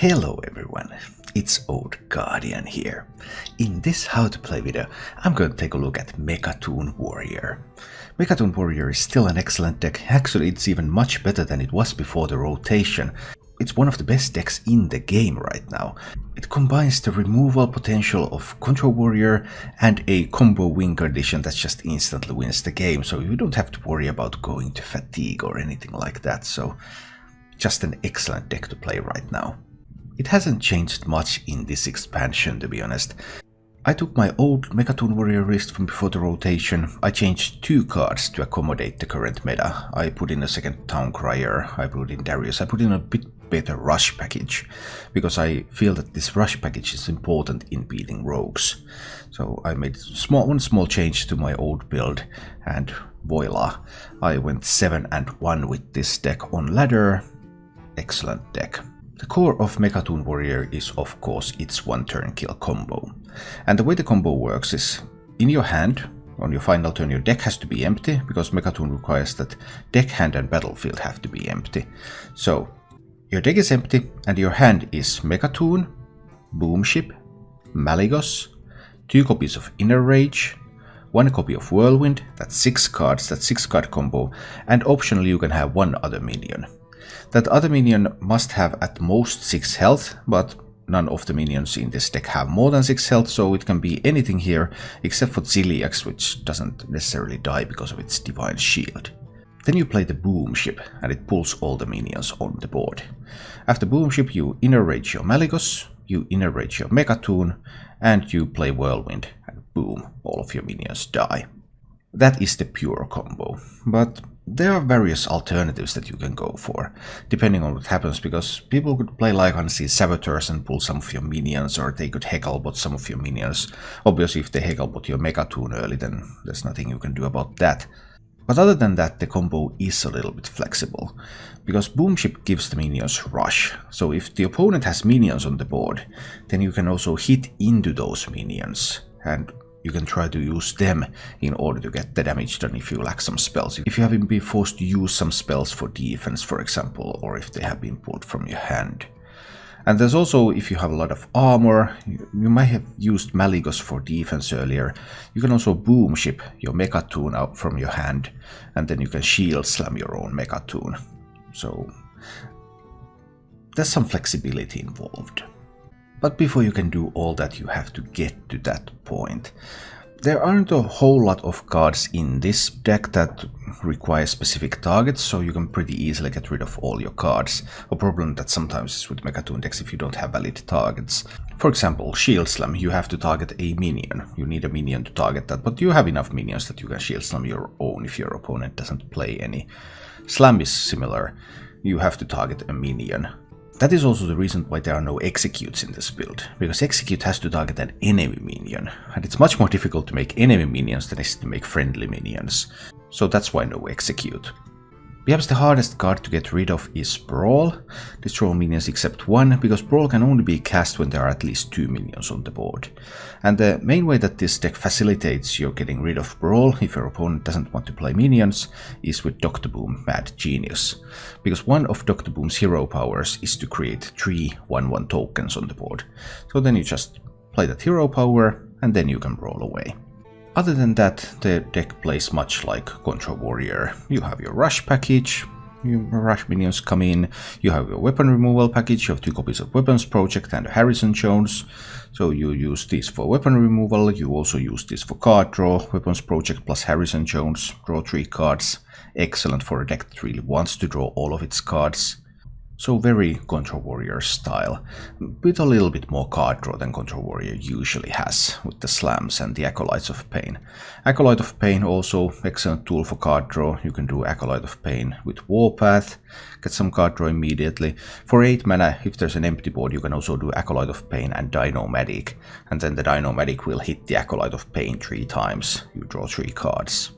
Hello everyone, it's Old Guardian here. In this how to play video, I'm going to take a look at Mecha'thun Warrior. Mecha'thun Warrior is still an excellent deck. Actually, it's even much better than it was before the rotation. It's one of the best decks in the game right now. It combines the removal potential of Control Warrior and a combo win condition that just instantly wins the game, so you don't have to worry about going to fatigue or anything like that, so just an excellent deck to play right now. It hasn't changed much in this expansion, to be honest. I took my old Mecha'thun Warrior list from before the rotation. I changed 2 cards to accommodate the current meta. I put in a second Town Crier, I put in Darius, I put in a bit better rush package, because I feel that this rush package is important in beating rogues. So I made one small change to my old build, and voila, I went 7-1 with this deck on ladder. Excellent deck. The core of Mecha'thun Warrior is of course its one turn kill combo. And the way the combo works is, in your hand, on your final turn your deck has to be empty, because Mecha'thun requires that deck, hand and battlefield have to be empty. So your deck is empty and your hand is Mecha'thun, Boomship, Malygos, 2 copies of Inner Rage, 1 copy of Whirlwind, that's 6 cards, that's 6 card combo, and optionally you can have 1 other minion. That other minion must have at most 6 health, but none of the minions in this deck have more than 6 health, so it can be anything here except for Ziliax, which doesn't necessarily die because of its Divine Shield. Then you play the Boomship, and it pulls all the minions on the board. After Boomship you Inner Rage your Malygos, you Inner Rage your Mecha'thun, and you play Whirlwind, and boom, all of your minions die. That is the pure combo, but there are various alternatives that you can go for, depending on what happens, because people could play Lycan's Saboteurs and pull some of your minions, or they could Hecklebot some of your minions. Obviously if they Hecklebot your Mecha'thun early, then there's nothing you can do about that. But other than that, the combo is a little bit flexible, because Boomship gives the minions rush, so if the opponent has minions on the board, then you can also hit into those minions, and you can try to use them in order to get the damage done if you lack some spells. If you have been forced to use some spells for defense, for example, or if they have been pulled from your hand. And there's also, if you have a lot of armor, you might have used Malygos for defense earlier. You can also Boomship your Mecha'thun out from your hand, and then you can shield slam your own Mecha'thun. So there's some flexibility involved. But before you can do all that, you have to get to that point. There aren't a whole lot of cards in this deck that require specific targets, so you can pretty easily get rid of all your cards. A problem that sometimes is with Mecha'thun decks if you don't have valid targets. For example, Shield Slam, you have to target a minion. You need a minion to target that, but you have enough minions that you can Shield Slam your own if your opponent doesn't play any. Slam is similar. You have to target a minion. That is also the reason why there are no executes in this build, because execute has to target an enemy minion, and it's much more difficult to make enemy minions than it is to make friendly minions, so that's why no execute. Perhaps the hardest card to get rid of is Brawl. Destroy all minions except 1, because Brawl can only be cast when there are at least 2 minions on the board. And the main way that this deck facilitates your getting rid of Brawl, if your opponent doesn't want to play minions, is with Dr. Boom Mad Genius. Because one of Dr. Boom's hero powers is to create 3 1/1 tokens on the board. So then you just play that hero power, and then you can Brawl away. Other than that, the deck plays much like Control Warrior. You have your rush package, your rush minions come in, you have your weapon removal package, you have 2 copies of Weapons Project and Harrison Jones. So you use this for weapon removal, you also use this for card draw, Weapons Project plus Harrison Jones, draw 3 cards. Excellent for a deck that really wants to draw all of its cards. So very Control Warrior style, with a little bit more card draw than Control Warrior usually has, with the slams and the Acolytes of Pain. Acolyte of Pain also excellent tool for card draw. You can do Acolyte of Pain with Warpath, get some card draw immediately. For 8 mana, if there's an empty board, you can also do Acolyte of Pain and Dino-Matic, and then the Dino-Matic will hit the Acolyte of Pain 3 times. You draw 3 cards.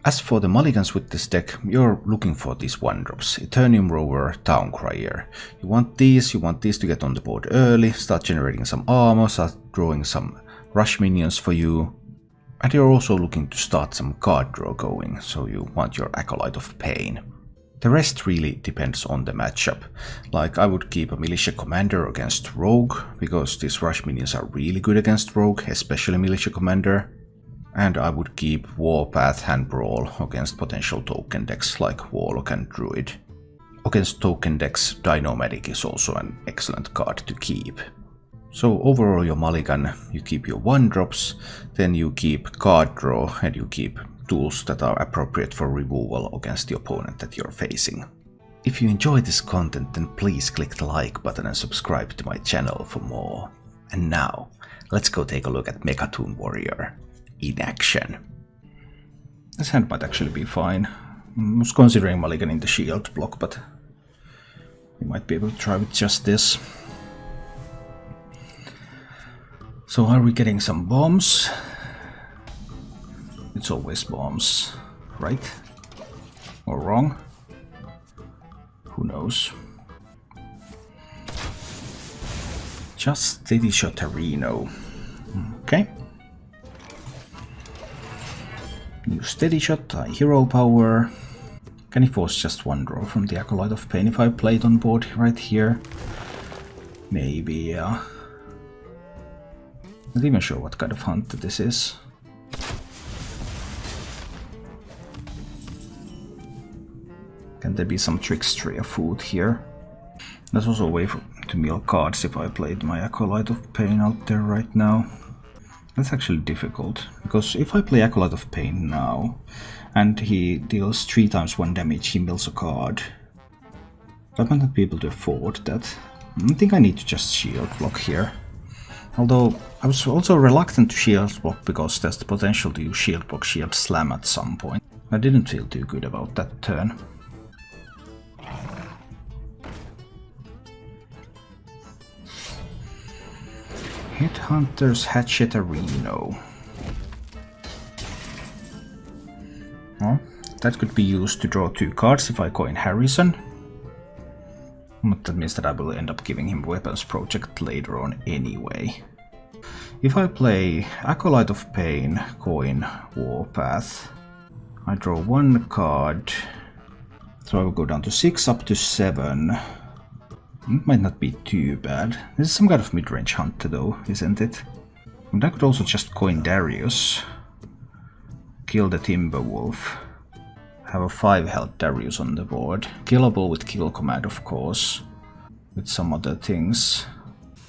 As for the mulligans with this deck, you're looking for these 1-drops, Eternium Rover, Town Crier. You want these to get on the board early, start generating some armor, start drawing some rush minions for you. And you're also looking to start some card draw going, so you want your Acolyte of Pain. The rest really depends on the matchup. Like I would keep a Militia Commander against Rogue, because these rush minions are really good against Rogue, especially Militia Commander. And I would keep Warpath and Brawl against potential token decks like Warlock and Druid. Against token decks, Dinomatic is also an excellent card to keep. So overall your mulligan, you keep your 1-drops, then you keep card draw, and you keep tools that are appropriate for removal against the opponent that you're facing. If you enjoy this content, then please click the like button and subscribe to my channel for more. And now, let's go take a look at Mecha'thun Warrior in action. This hand might actually be fine. I was considering mulliganing the shield block, but we might be able to try with just this. So are we getting some bombs? It's always bombs, right? Or wrong? Who knows? Just Steady Shot Reno. Okay. New Steady Shot, Hero Power. Can he force just 1 draw from the Acolyte of Pain if I play it on board right here? Maybe, yeah. Not even sure what kind of hunt this is. Can there be some trickstery afoot here? There's also a way to mill cards if I played my Acolyte of Pain out there right now. That's actually difficult, because if I play Acolyte of Pain now, and he deals 3 times 1 damage, he mills a card. I might not be able to afford that. I think I need to just shield block here. Although, I was also reluctant to shield block because there's the potential to use shield block, shield slam at some point. I didn't feel too good about that turn. Headhunter's Hatchet Reno. Well, that could be used to draw 2 cards if I coin Harrison. But that means that I will end up giving him Weapons Project later on anyway. If I play Acolyte of Pain, coin Warpath, I draw 1 card. So I will go down to 6 up to 7. It might not be too bad. This is some kind of mid-range hunter though, isn't it? And I could also just coin Darius. Kill the Timberwolf. Have a 5 health Darius on the board. Killable with kill command, of course. With some other things.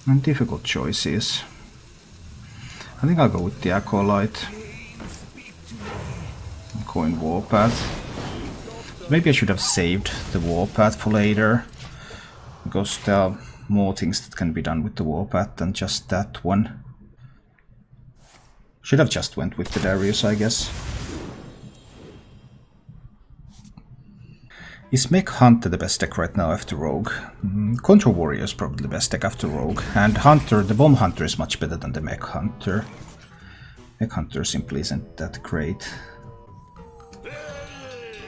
And difficult choices. I think I'll go with the Acolyte. Coin Warpath. Maybe I should have saved the Warpath for later. Because there are more things that can be done with the Warpath than just that one. Should have just went with the Darius, I guess. Is Mech Hunter the best deck right now after Rogue? Control Warrior is probably the best deck after Rogue. And Hunter, the Bomb Hunter is much better than the Mech Hunter. Mech Hunter simply isn't that great.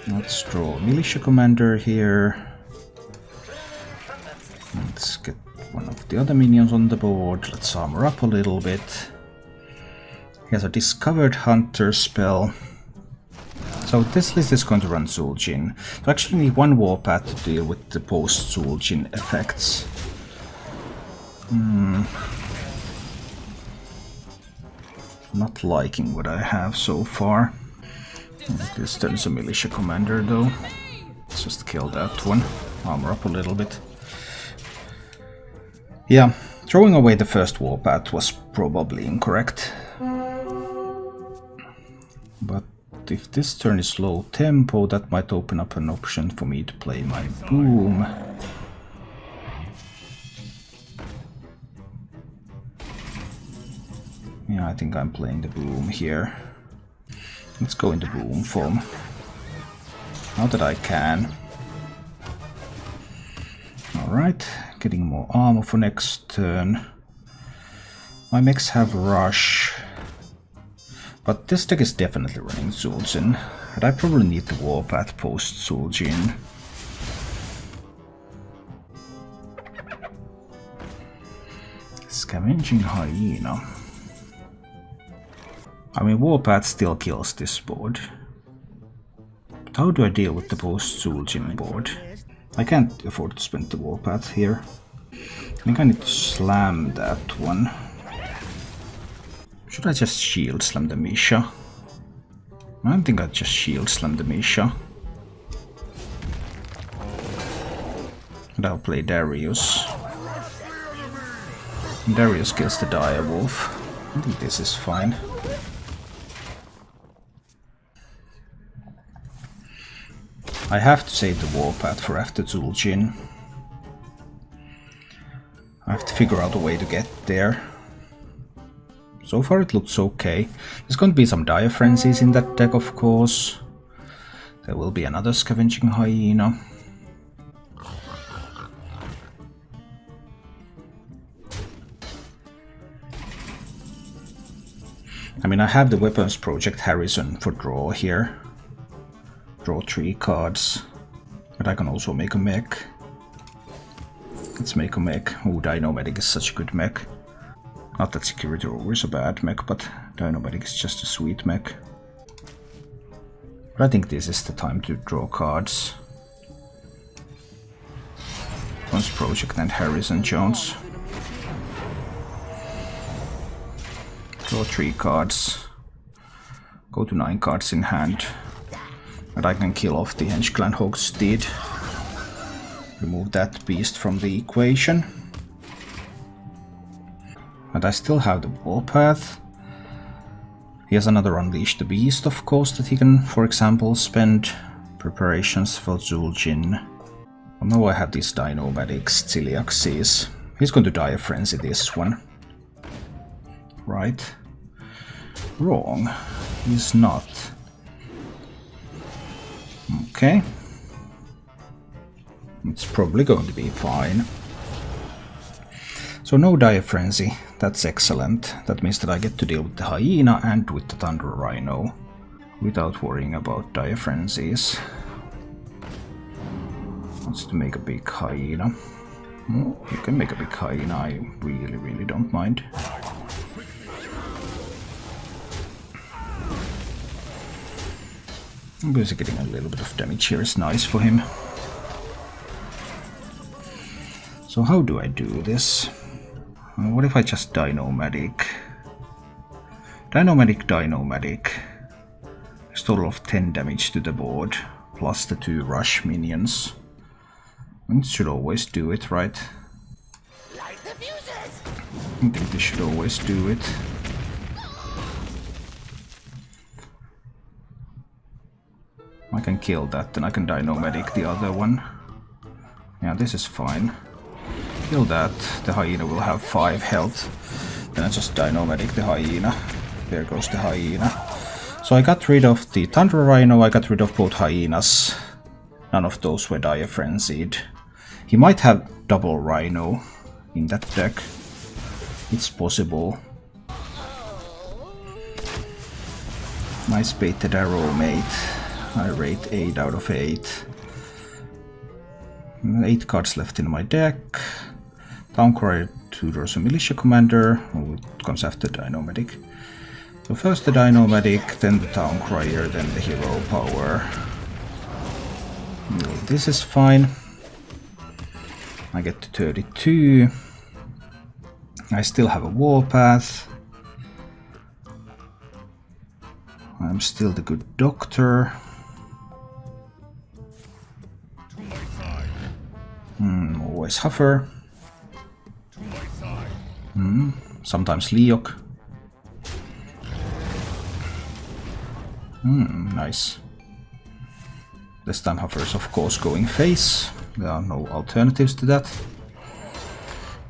Let's draw Militia Commander here. Let's get one of the other minions on the board. Let's armor up a little bit. He has a Discovered Hunter spell. So this list is going to run Zul'jin. So I actually need 1 Warpath to deal with the post-Zul'jin effects. Not liking what I have so far. This turns a Militia Commander though. Let's just kill that one. Armor up a little bit. Yeah, throwing away the first Warpath was probably incorrect. But if this turn is low tempo, that might open up an option for me to play my Boom. Yeah, I think I'm playing the Boom here. Let's go into Boom form. Now that I can. Alright, getting more armor for next turn. My mechs have Rush. But this deck is definitely running Zul'jin. And I probably need the Warpath post Zul'jin. Scavenging Hyena. I mean, Warpath still kills this board. How do I deal with the post-Zul'jin board? I can't afford to spend the Warpath here. I think I need to slam that one. Should I just shield slam the Misha? I don't think I'd just shield slam the Misha. And I'll play Darius. Darius kills the Direwolf. I think this is fine. I have to save the Warpath for after Zul'jin. I have to figure out a way to get there. So far it looks okay. There's going to be some Dire Frenzies in that deck, of course. There will be another Scavenging Hyena. I mean, I have the Weapons Project Harrison for draw here. Draw 3 cards. But I can also make a mech. Let's make a mech. Oh, Dino-Medic is such a good mech. Not that Security Rover is a bad mech, but Dino-Medic is just a sweet mech. But I think this is the time to draw cards. Weapons Project and Harrison Jones. Draw 3 cards. Go to 9 cards in hand. And I can kill off the Henge Clan Hogsteed. Remove that beast from the equation. And I still have the Warpath. He has another Unleash the Beast, of course, that he can, for example, spend preparations for Zul'jin. Well, now I have these Dino-Medics, Ciliaxes. He's going to Dire Frenzy this one. Right. Wrong. He's not. Okay. It's probably going to be fine. So no Dire Frenzy. That's excellent. That means that I get to deal with the Hyena and with the Thunder Rhino without worrying about Dire Frenzies. Wants to make a big Hyena. You can make a big Hyena. I really don't mind. Obviously getting a little bit of damage here is nice for him. So how do I do this? What if I just Dino-Medic? Dino-Medic, Dino-Medic. There's a total of 10 damage to the board, plus the 2 rush minions. And it should always do it, right? I think this should always do it. I can kill that, then I can Dino-Medic the other one. Yeah, this is fine. Kill that, the Hyena will have 5 health. Then I just Dino-Medic the Hyena. There goes the Hyena. So I got rid of the Thunder Rhino, I got rid of both Hyenas. None of those were Dire Frenzied. He might have double Rhino in that deck. It's possible. Nice baited arrow, mate. I rate 8 out of 8. 8 cards left in my deck. Town Crier tutors a militia commander, who comes after Dino-Medic. So first the Dino-Medic, then the Town Crier, then the Hero Power. This is fine. I get to 32. I still have a Warpath. I'm still the good doctor. Always Huffer. Sometimes Leok. Nice. This time Huffer is of course going face. There are no alternatives to that.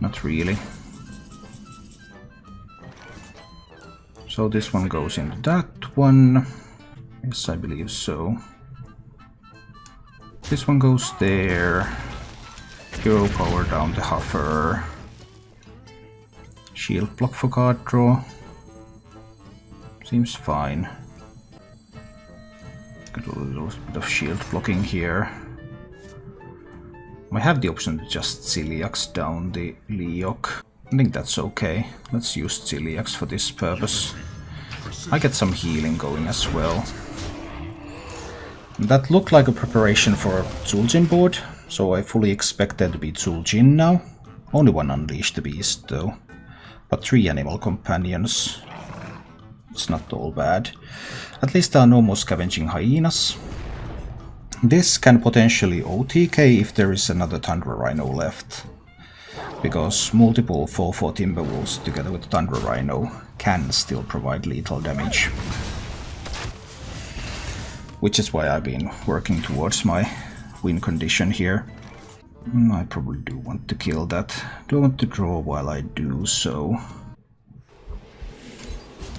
Not really. So this one goes into that one. Yes, I believe so. This one goes there. Hero Power down the Huffer. Shield block for card draw. Seems fine. Get a little bit of shield blocking here. I have the option to just Ciliax down the Leok. I think that's okay. Let's use Ciliax for this purpose. I get some healing going as well. That looked like a preparation for a Zul'jin board, so I fully expect there to be Zul'jin now. Only one Unleash the Beast though, but 3 animal companions. It's not all bad. At least there are no more scavenging hyenas. This can potentially OTK if there is another Tundra Rhino left, because multiple 4/4 Timberwolves together with Tundra Rhino can still provide lethal damage. Which is why I've been working towards my win condition here. I probably do want to kill that. Do I want to draw while I do so?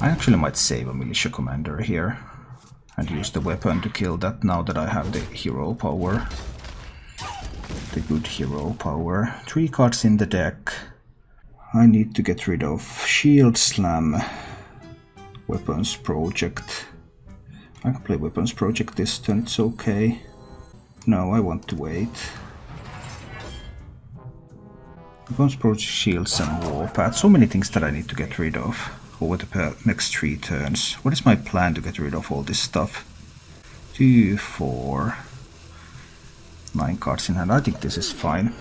I actually might save a militia commander here and use the weapon to kill that now that I have the hero power. The good hero power. 3 cards in the deck. I need to get rid of Shield Slam, Weapons Project. I can play Weapons Project this turn, it's okay. No, I want to wait. Weapons Project, Shields and Warpath. So many things that I need to get rid of over the next 3 turns. What is my plan to get rid of all this stuff? 2, 4, 9 cards in hand. I think this is fine.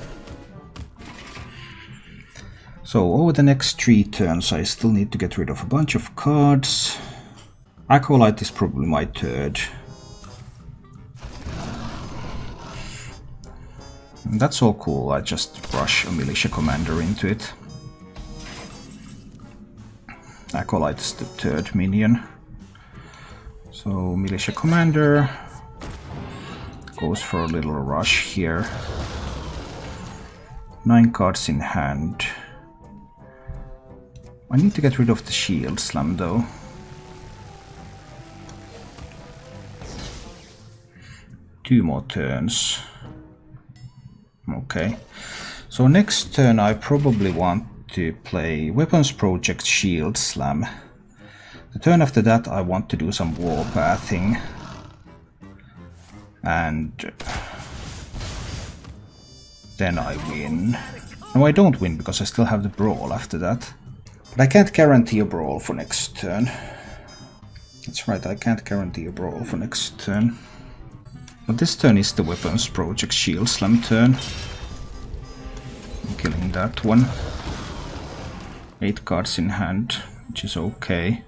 So over the next 3 turns I still need to get rid of a bunch of cards. Acolyte is probably my 3rd. And that's all cool, I just rush a militia commander into it. Acolyte is the 3rd minion. So militia commander goes for a little rush here. 9 cards in hand. I need to get rid of the Shield Slam though. Two more turns. Okay. So next turn I probably want to play Weapons Project Shield Slam. The turn after that I want to do some warpathing. And then I win. No, I don't win because I still have the brawl after that. But I can't guarantee a brawl for next turn. That's right, I can't guarantee a brawl for next turn. But this turn is the Weapons Project Shield Slam turn. I'm killing that one. 8 cards in hand, which is okay.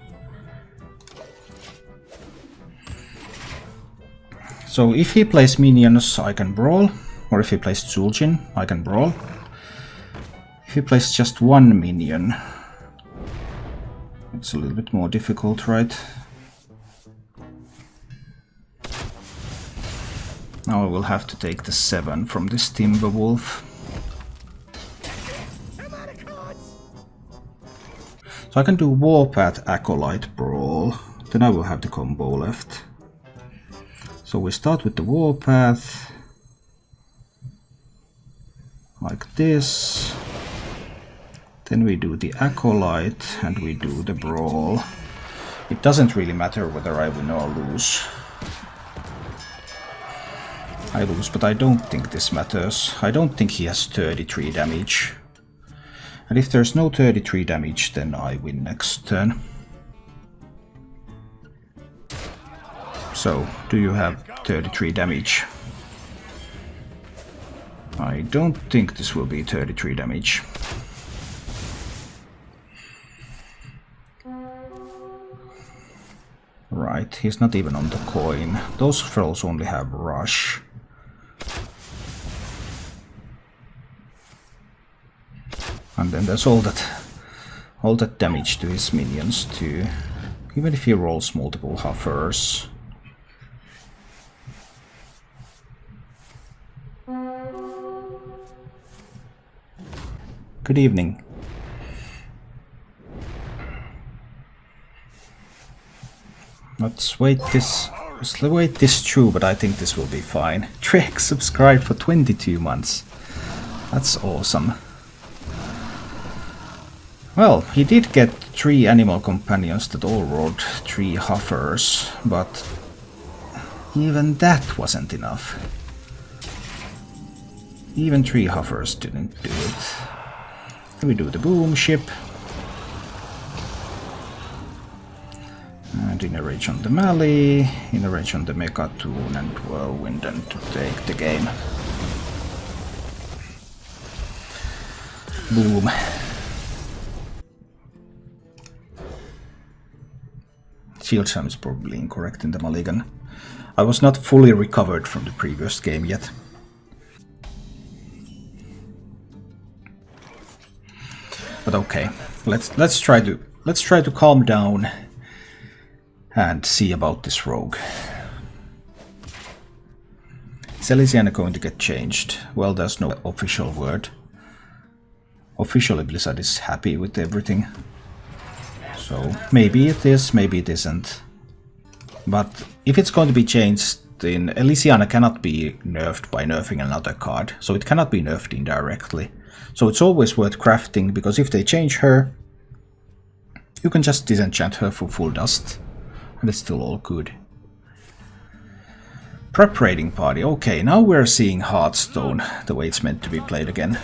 So if he plays minions, I can brawl. Or if he plays Zul'jin, I can brawl. If he plays just 1 minion, it's a little bit more difficult, right? Now I will have to take the 7 from this Timberwolf. So I can do Warpath, Acolyte, Brawl. Then I will have the combo left. So we start with the Warpath. Like this. Then we do the Acolyte and we do the Brawl. It doesn't really matter whether I win or lose. I lose, but I don't think this matters. I don't think he has 33 damage. And if there's no 33 damage, then I win next turn. So, do you have 33 damage? I don't think this will be 33 damage. Right, he's not even on the coin. Those fellows only have rush. And then there's all that damage to his minions too. Even if he rolls multiple Huffers. Good evening. Let's wait this through, but I think this will be fine. Trek subscribed for 22 months. That's awesome. Well, he did get 3 animal companions that all rolled 3 Huffers, but even that wasn't enough. Even 3 Huffers didn't do it. Then we do the boom ship. And Inner Rage on the Melee, Inner Rage on the Mecha'thun, and Whirlwind and to take the game. Boom. Shield Sham is probably incorrect in the Mulligan. I was not fully recovered from the previous game yet. But okay, let's try to calm down and see about this rogue. Is Elysiana going to get changed? Well, there's no official word. Officially Blizzard is happy with everything. So maybe it is, maybe it isn't. But if it's going to be changed, then Elysiana cannot be nerfed by nerfing another card. So it cannot be nerfed indirectly. So it's always worth crafting, because if they change her, you can just disenchant her for full dust. And it's still all good. Prep raiding party. Okay, now we're seeing Hearthstone the way it's meant to be played again.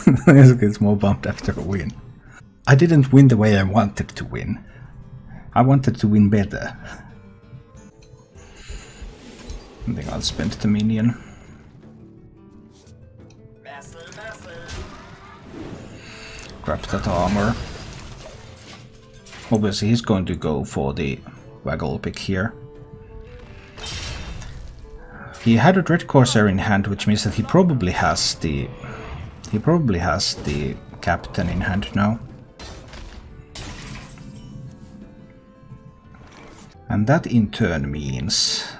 It gets more bumped after a win. I didn't win the way I wanted to win. I wanted to win better. I think I'll spend the minion. Grab that armor. Obviously he's going to go for the Waggle pick here. He had a Dread Corsair in hand, which means that he probably has the captain in hand now. And that in turn means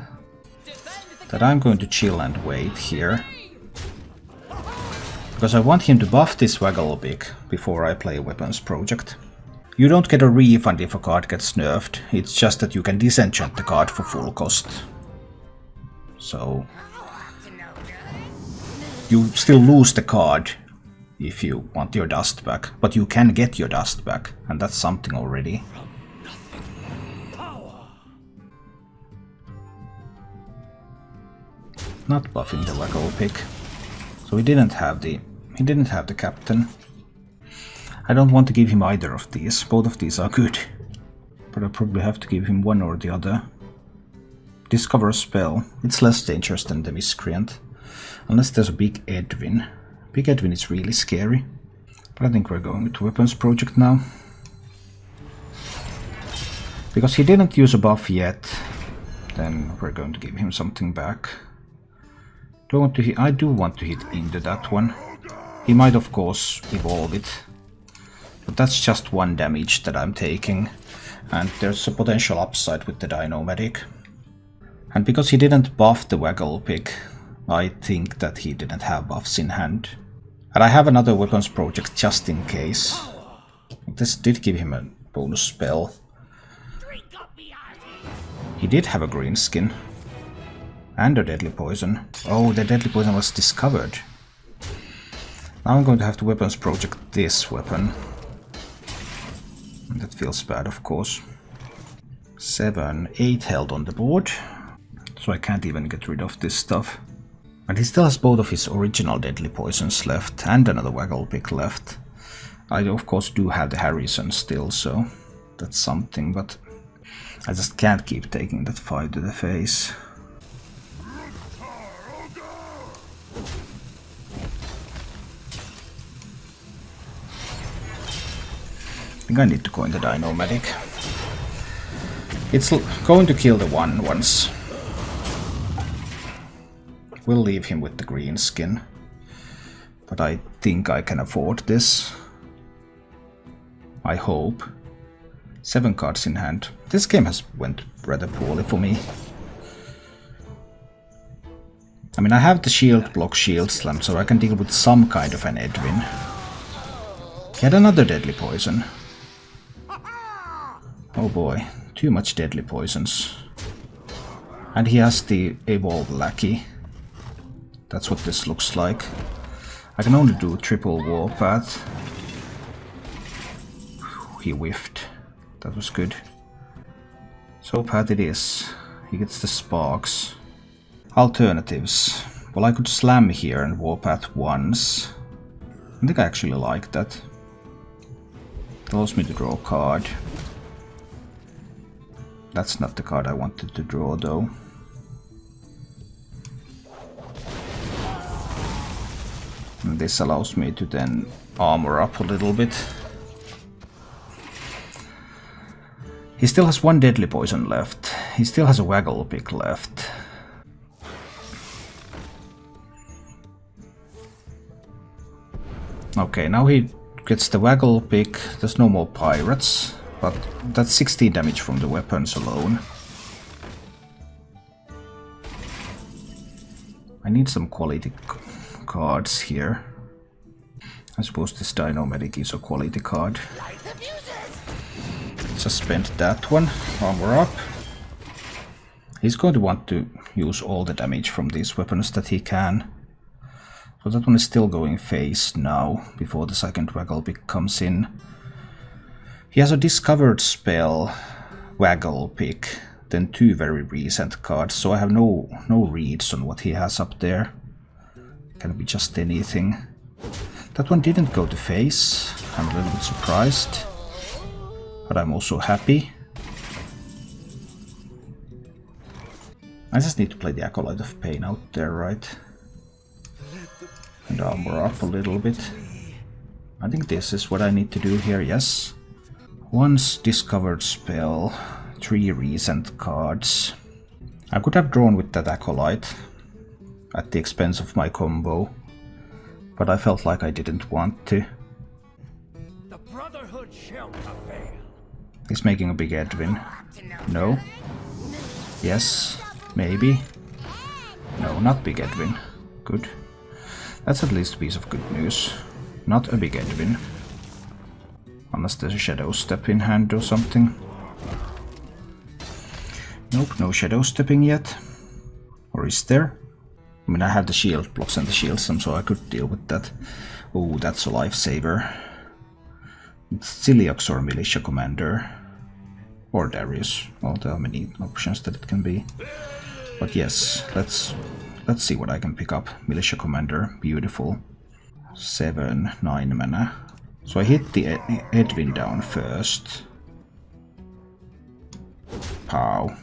that I'm going to chill and wait here. Because I want him to buff this Waggle pick before I play Weapons Project. You don't get a refund if a card gets nerfed, it's just that you can disenchant the card for full cost. So you still lose the card if you want your dust back, but you can get your dust back, and that's something already. Not buffing the Waggle pick. So he didn't have the captain. I don't want to give him either of these. Both of these are good. But I probably have to give him one or the other. Discover a spell. It's less dangerous than the Miscreant. Unless there's a Big Edwin. Big Edwin is really scary. But I think we're going to Weapons Project now. Because he didn't use a buff yet, then we're going to give him something back. I do want to hit into that one. He might of course evolve it. But that's just one damage that I'm taking. And there's a potential upside with the Dino-Medic. And because he didn't buff the Waggle pick, I think that he didn't have buffs in hand. And I have another Weapons Project just in case. This did give him a bonus spell. He did have a green skin. And a deadly poison. Oh, the deadly poison was discovered. Now I'm going to have to Weapons Project this weapon. And that feels bad, of course. 7, 8 health on the board. So I can't even get rid of this stuff. And he still has both of his original deadly poisons left and another Waggle pick left. I of course do have the Harrison still, so that's something, but I just can't keep taking that fight to the face. I think I need to coin the Dino-Medic. It's going to kill the one once. We'll leave him with the green skin. But I think I can afford this. I hope. 7 cards in hand. This game has went rather poorly for me. I mean, I have the shield block shield slam, so I can deal with some kind of an Edwin. Get another deadly poison. Oh boy, too much deadly poisons. And he has the Evolve Lackey. That's what this looks like. I can only do triple Warpath. He whiffed. That was good. So Path it is. He gets the sparks. Alternatives. Well, I could slam here and Warpath once. I think I actually like that. allows me to draw a card. That's not the card I wanted to draw though. And this allows me to then armor up a little bit. He still has one deadly poison left. He still has a waggle pick left. Okay, now he gets the waggle pick. There's no more pirates, but that's 16 damage from the weapons alone. I need some quality cards here. I suppose this Dino Medic is a quality card. Just spent that one. Armor up. He's going to want to use all the damage from these weapons that he can. So that one is still going face now, before the second waggle pick comes in. He has a discovered spell, waggle pick, then 2 very recent cards, so I have no reads on what he has up there. Can be just anything. That one didn't go to face. I'm a little bit surprised, but I'm also happy. I just need to play the Acolyte of Pain out there, right? And armor up a little bit. I think this is what I need to do here, yes. Once discovered spell, 3 recent cards. I could have drawn with that Acolyte at the expense of my combo, but I felt like I didn't want to. The Brotherhood shall prevail. He's making a big Edwin. No. Yes. Maybe. No, not big Edwin. Good. That's at least a piece of good news. Not a big Edwin. Unless there's a Shadow Step in hand or something. Nope, no Shadow Stepping yet. Or is there? I mean, I have the shield blocks and the shield slam, so I could deal with that. Oh, that's a lifesaver. It's Ciliax or Militia Commander. Or Darius. Well, there are many options that it can be. But yes, let's see what I can pick up. Militia Commander, beautiful. 7, 9 mana. So I hit the Edwin down first. Pow.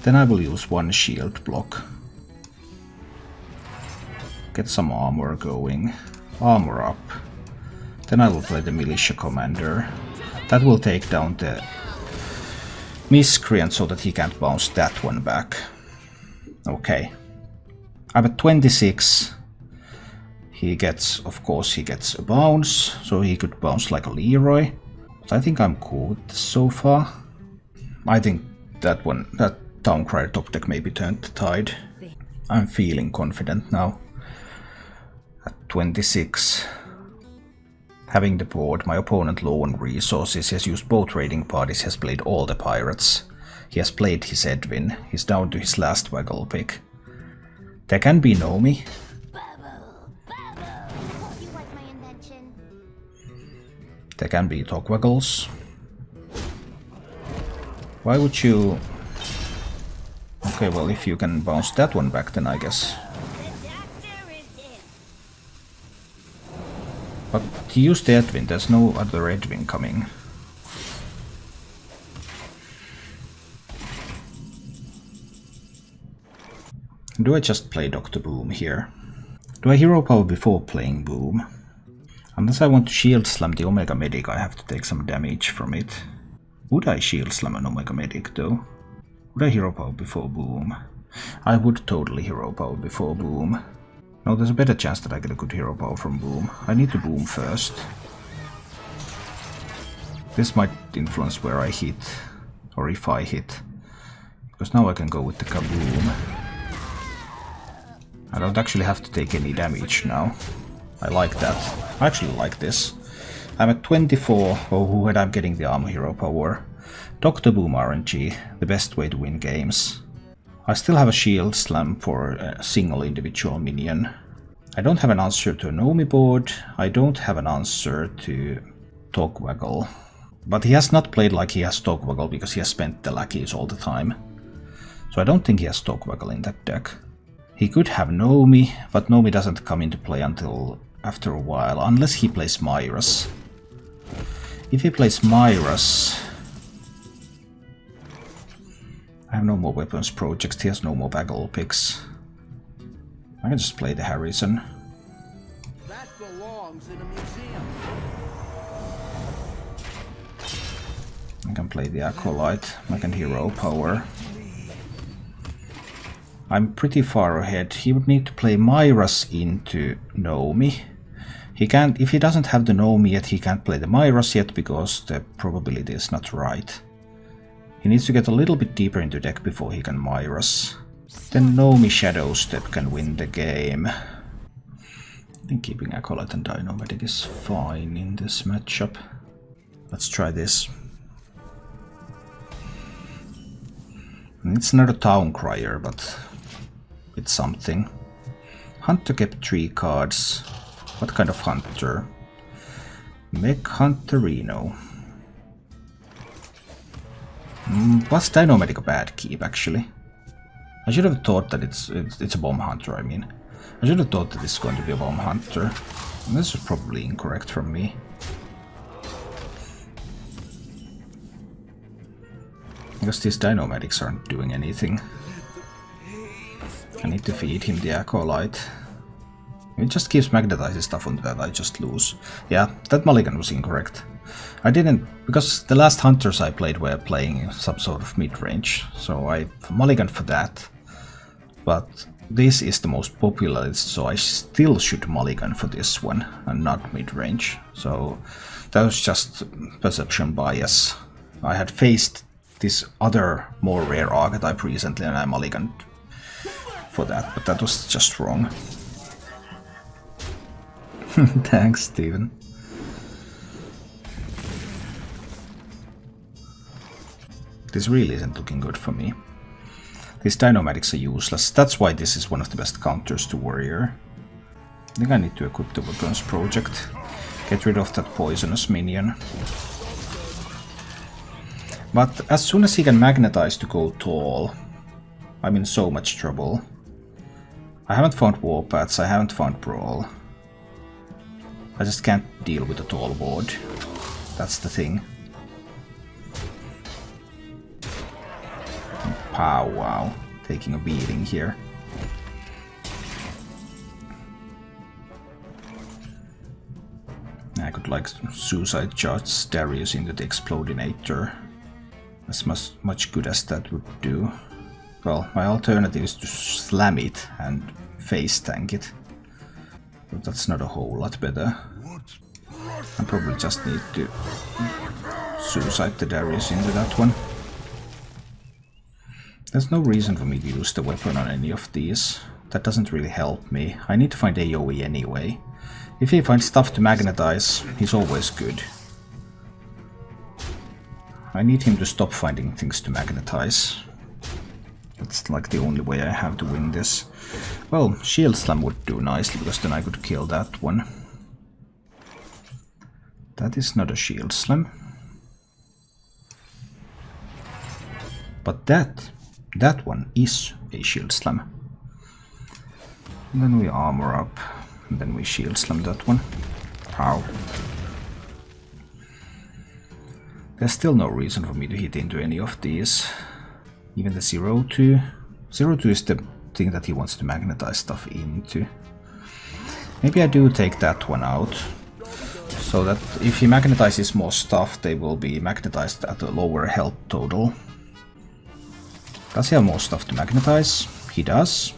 Then I will use 1 shield block. Get some armor going. Armor up. Then I will play the Militia Commander. That will take down the Miscreant so that he can't bounce that one back. Okay. I'm at 26. He gets, of course, he gets a bounce, so he could bounce like a Leroy. But I think I'm cool with this so far. I think that Towncrier top deck maybe turned the tide. I'm feeling confident now. At 26. Having the board, my opponent low on resources, he has used both raiding parties, he has played all the pirates. He has played his Edwin, he's down to his last waggle pick. There can be Nomi. There can be Togwaggles. Why would you... Okay, well, if you can bounce that one back, then I guess. But he used the Edwin, there's no other Edwin coming. Do I just play Dr. Boom here? Do I hero power before playing Boom? Unless I want to shield slam the Omega Medic, I have to take some damage from it. Would I shield slam an Omega Medic though? Would I hero power before Boom? I would totally hero power before Boom. No, there's a better chance that I get a good hero power from Boom. I need to Boom first. This might influence where I hit, or if I hit. Because now I can go with the Kaboom. I don't actually have to take any damage now. I like that. I actually like this. I'm at 24. Oh, and I'm getting the armor hero power. Dr. Boom RNG, the best way to win games. I still have a shield slam for a single individual minion. I don't have an answer to a Nomi board. I don't have an answer to Togwaggle. But he has not played like he has Togwaggle because he has spent the lackeys all the time. So I don't think he has Togwaggle in that deck. He could have Nomi, but Nomi doesn't come into play until after a while, unless he plays Myras. If he plays Myras... I have no more weapons projects, he has no more bagel picks. I can just play the Harrison. That belongs in a museum. I can play the Acolyte, I can hero power. I'm pretty far ahead. He would need to play Myras into Nomi. He can't, if he doesn't have the Nomi yet, he can't play the Myras yet because the probability is not right. He needs to get a little bit deeper into deck before he can Myras. Then Nomi Shadow Step can win the game. I think keeping Acolyte and Dynamedic is fine in this matchup. Let's try this. It's not a Town Crier, but it's something. Hunter kept 3 cards. What kind of Hunter? Mecha'thun. Was Dynamedic a bad keep, actually? I should have thought that it's a Bomb Hunter, I mean. I should have thought that it's going to be a Bomb Hunter. And this is probably incorrect from me. Because these Dynamedics aren't doing anything. I need to feed him the Acolyte. It just keeps magnetizing stuff on that, I just lose. Yeah, that mulligan was incorrect. I didn't, because the last Hunters I played were playing some sort of mid-range, so I mulliganed for that. But this is the most popular list, so I still should mulligan for this one, and not mid-range. So that was just perception bias. I had faced this other, more rare archetype recently, and I mulliganed for that, but that was just wrong. Thanks, Steven. This really isn't looking good for me. These Dynamedics are useless. That's why this is one of the best counters to Warrior. I think I need to equip the Weapons Project. Get rid of that poisonous minion. But as soon as he can magnetize to go tall, I'm in so much trouble. I haven't found Warpaths, I haven't found Brawl. I just can't deal with a tall board. That's the thing. Pow wow. Taking a beating here. I could like Suicide Charge Darius into the Explodinator. As much good as that would do. Well, my alternative is to slam it and face tank it. But that's not a whole lot better. I probably just need to Suicide the Darius into that one. There's no reason for me to use the weapon on any of these. That doesn't really help me. I need to find AoE anyway. If he finds stuff to magnetize, he's always good. I need him to stop finding things to magnetize. That's like the only way I have to win this. Well, Shield Slam would do nicely, because then I could kill that one. That is not a Shield Slam. But that one is a Shield Slam. And then we armor up, and then we Shield Slam that one. Ow. There's still no reason for me to hit into any of these. Even the 0-2. 0-2 is the thing that he wants to magnetize stuff into. Maybe I do take that one out. So that if he magnetizes more stuff, they will be magnetized at a lower health total. Does he have more stuff to magnetize? He does.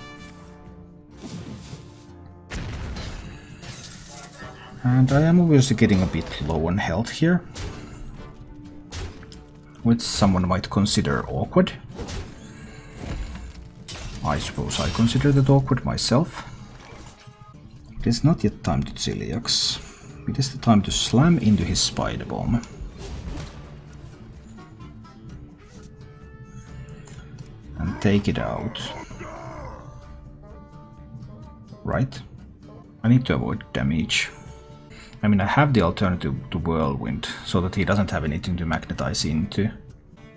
And I am obviously getting a bit low on health here. Which someone might consider awkward. I suppose I consider that awkward myself. It is not yet time to Ziliax. It is the time to slam into his Spider Bomb. And take it out. Right? I need to avoid damage. I mean, I have the alternative to Whirlwind, so that he doesn't have anything to magnetize into.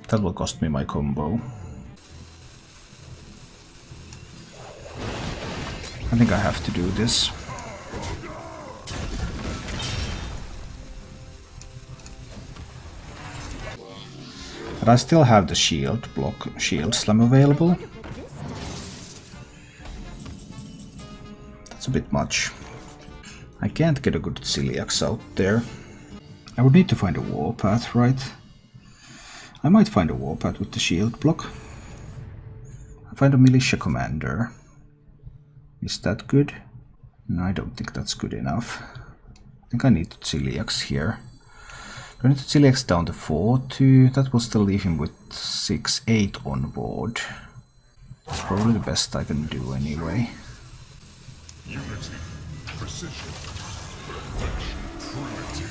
That will cost me my combo. I think I have to do this. But I still have the shield slam available. That's a bit much. I can't get a good Celiax out there. I would need to find a warpath, right? I might find a warpath with the shield block. I find a militia commander. Is that good? No, I don't think that's good enough. I think I need to Celiax here. I need to Celiax down to 4-2. That will still leave him with 6-8 on board. That's probably the best I can do anyway. Unity, precision, perfection,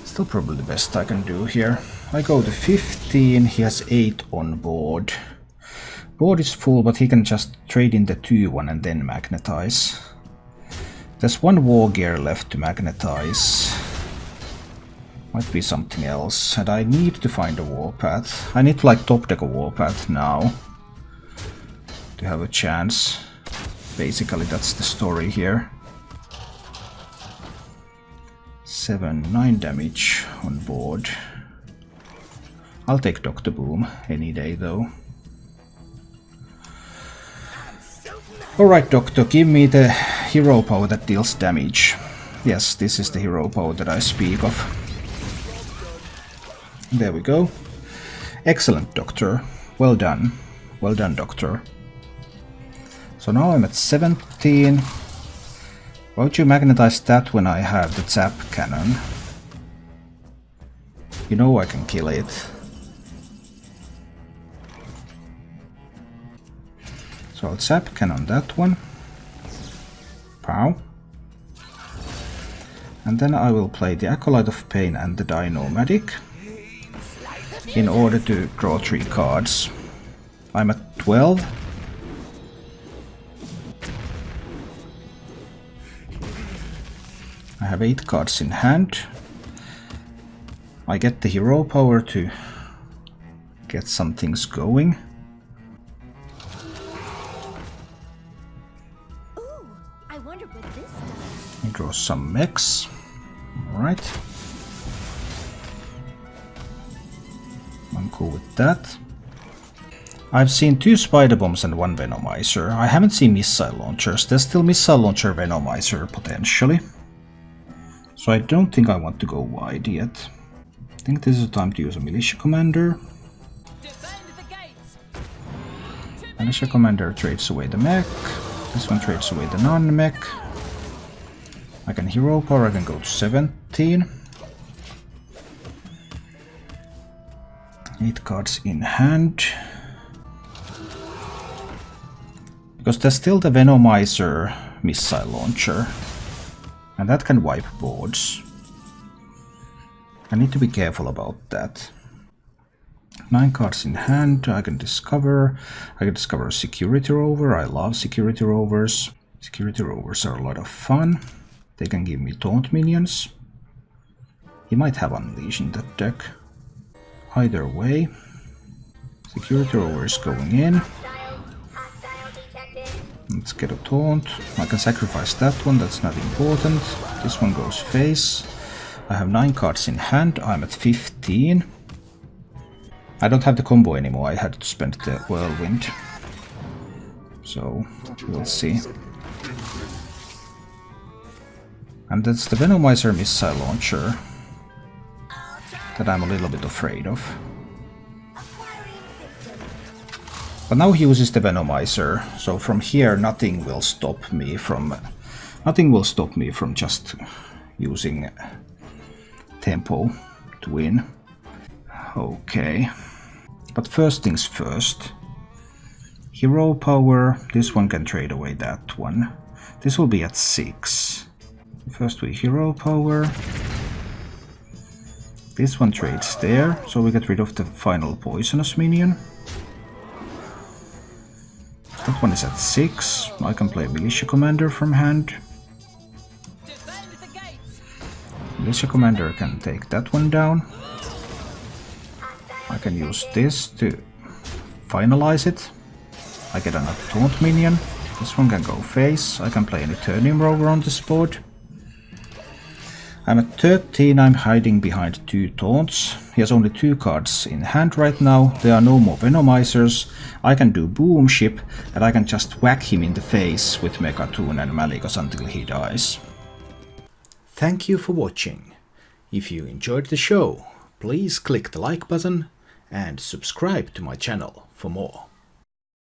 Still probably the best I can do here. I go to 15, he has 8 on board. Board is full, but he can just trade in the 2-1 and then magnetize. There's one war gear left to magnetize. Might be something else, and I need to find a warpath. I need to like top deck a warpath now to have a chance. Basically, that's the story here. 7-9 damage on board. I'll take Dr. Boom any day though. Alright, Doctor, give me the hero power that deals damage. Yes, this is the hero power that I speak of. There we go. Excellent, Doctor. Well done. Well done, Doctor. So now I'm at 17. Why would you magnetize that when I have the zap cannon? You know I can kill it. So I'll zap cannon that one. Pow. And then I will play the Acolyte of Pain and the Dino-Medic in order to draw 3 cards. I'm at 12. I have 8 cards in hand. I get the hero power to get some things going. Ooh, I wonder what this does. I draw some mechs. Alright. I'm cool with that. I've seen 2 spider bombs and 1 venomizer. I haven't seen missile launchers. There's still missile launcher venomizer potentially. So I don't think I want to go wide yet. I think this is the time to use a militia commander. Militia commander trades away the mech. This one trades away the non-mech. I can hero power, I can go to 17. 8 cards in hand. Because there's still the Venomizer missile launcher. And that can wipe boards. I need to be careful about that. 9 cards in hand, I can discover a security rover. I love security rovers. Security rovers are a lot of fun. They can give me taunt minions. He might have Unleash in that deck. Either way, security rover is going in. Let's get a taunt. I can sacrifice that one, that's not important. This one goes face. I have 9 cards in hand, I'm at 15. I don't have the combo anymore, I had to spend the whirlwind. So, we'll see. And that's the Venomizer missile launcher that I'm a little bit afraid of. But now he uses the Venomizer, so from here nothing will stop me from just using tempo to win. Okay. But first things first. Hero power, this one can trade away that one. This will be at 6. First we hero power. This one trades there, so we get rid of the final poisonous minion. That one is at 6. I can play Militia Commander from hand. Militia Commander can take that one down. I can use this to finalize it. I get another taunt minion. This one can go face. I can play an Eternium Rover on this board. I'm at 13, I'm hiding behind 2 taunts. He has only 2 cards in hand right now, there are no more Venomizers. I can do Boom Ship, and I can just whack him in the face with Mecha'thun and Malygos until he dies. Thank you for watching. If you enjoyed the show, please click the like button and subscribe to my channel for more.